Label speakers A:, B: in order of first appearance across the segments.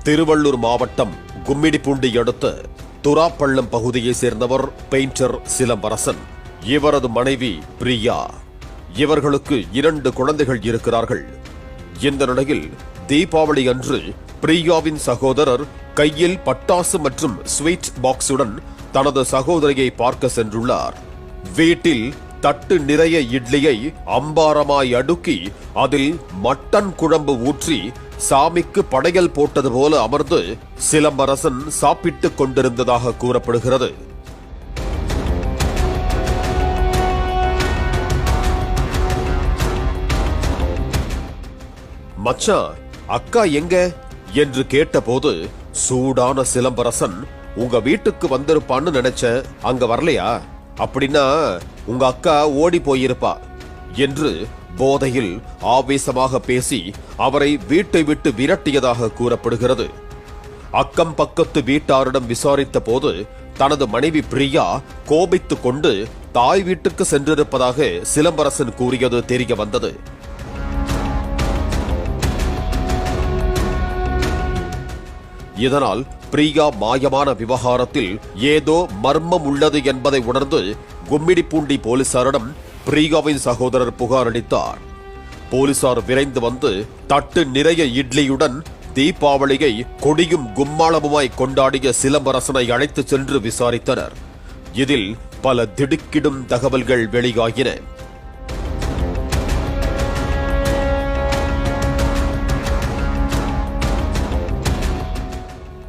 A: திருவள்ளூர் மாவட்டம் கும்மிடிப்பூண்டி அடுத்த துராப்பள்ளம் பகுதியைச் சேர்ந்தவர் பெயிண்டர் சிலம்பரசன். இவரது மனைவி பிரியா. இவர்களுக்கு 2 குழந்தைகள் இருக்கிறார்கள். இந்த நிலையில் தீபாவளி அன்று பிரியாவின் சகோதரர் கையில் பட்டாசு மற்றும் ஸ்வீட் பாக்ஸுடன் தனது சகோதரியை பார்க்க சென்றுள்ளார். வீட்டில் தட்டு நிறைய இட்லியை அம்பாரமாய் அடுக்கி அதில் மட்டன் குழம்பு ஊற்றி சாமிக்கு படையல் போட்டது போல அமர்ந்து சிலம்பரசன் சாப்பிட்டுக் கொண்டிருந்ததாக கூறப்படுகிறது. மச்சான், அக்கா எங்க என்று கேட்டபோது சூடான சிலம்பரசன், உங்க வீட்டுக்கு வந்திருப்பான்னு நினைச்சேன், அங்க வரலையா? அப்படின்னா உங்க அக்கா ஓடி போயிருப்பா என்று போதையில் ஆவேசமாக பேசி அவரை வீட்டை விட்டு விரட்டியதாக கூறப்படுகிறது. அக்கம் பக்கத்து வீட்டாரிடம் விசாரித்த போது தனது மனைவி பிரியா கோபித்துக் கொண்டு தாய் வீட்டுக்கு சென்றிருப்பதாக சிலம்பரசன் கூறியது தெரிய வந்தது. இதனால் பிரியா மாயமான விவகாரத்தில் ஏதோ மர்மம் உள்ளது என்பதை உணர்ந்து கும்மிடிப்பூண்டி போலீசாரிடம் பிரியாவின் சகோதரர் புகார் அளித்தார். போலீசார் விரைந்து வந்து தட்டு நிறைய இட்லியுடன் தீபாவளியை கொடியும் கும்மாளமுமாய் கொண்டாடிய சிலம்பரசனை அழைத்துச் சென்று விசாரித்தனர். இதில் பல திடுக்கிடும் தகவல்கள் வெளியாகின.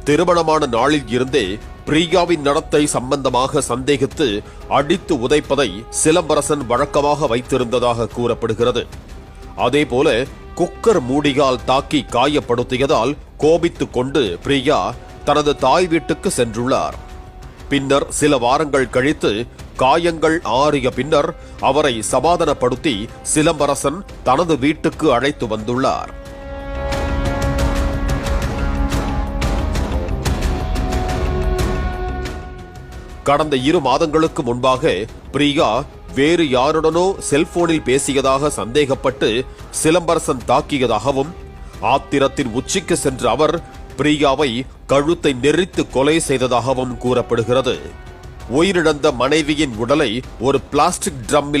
A: திருமணமான நாளில் இருந்தே பிரியாவின் நடத்தை சம்பந்தமாக சந்தேகித்து அடித்து உதைப்பதை சிலம்பரசன் வழக்கமாக வைத்திருந்ததாக கூறப்படுகிறது. அதேபோல குக்கர் மூடியால் தாக்கி காயப்படுத்தியதால் கோபித்துக் கொண்டு பிரியா தனது தாய் வீட்டுக்கு சென்றுள்ளார். பின்னர் சில வாரங்கள் கழித்து காயங்கள் ஆறிய பின்னர் அவரை சமாதானப்படுத்தி சிலம்பரசன் தனது வீட்டுக்கு அழைத்து வந்துள்ளார். கடந்த 2 மாதங்களுக்கு முன்பாக பிரியா வேறு யாருடனோ செல்போனில் பேசியதாக சந்தேகப்பட்டு சிலம்பரசன் தாக்கியதாகவும், ஆத்திரத்தின் உச்சிக்கு சென்ற அவர் பிரியாவை கழுத்தை நெரித்து கொலை செய்ததாகவும் கூறப்படுகிறது. உயிரிழந்த மனைவியின் உடலை ஒரு பிளாஸ்டிக் ட்ரம்மில்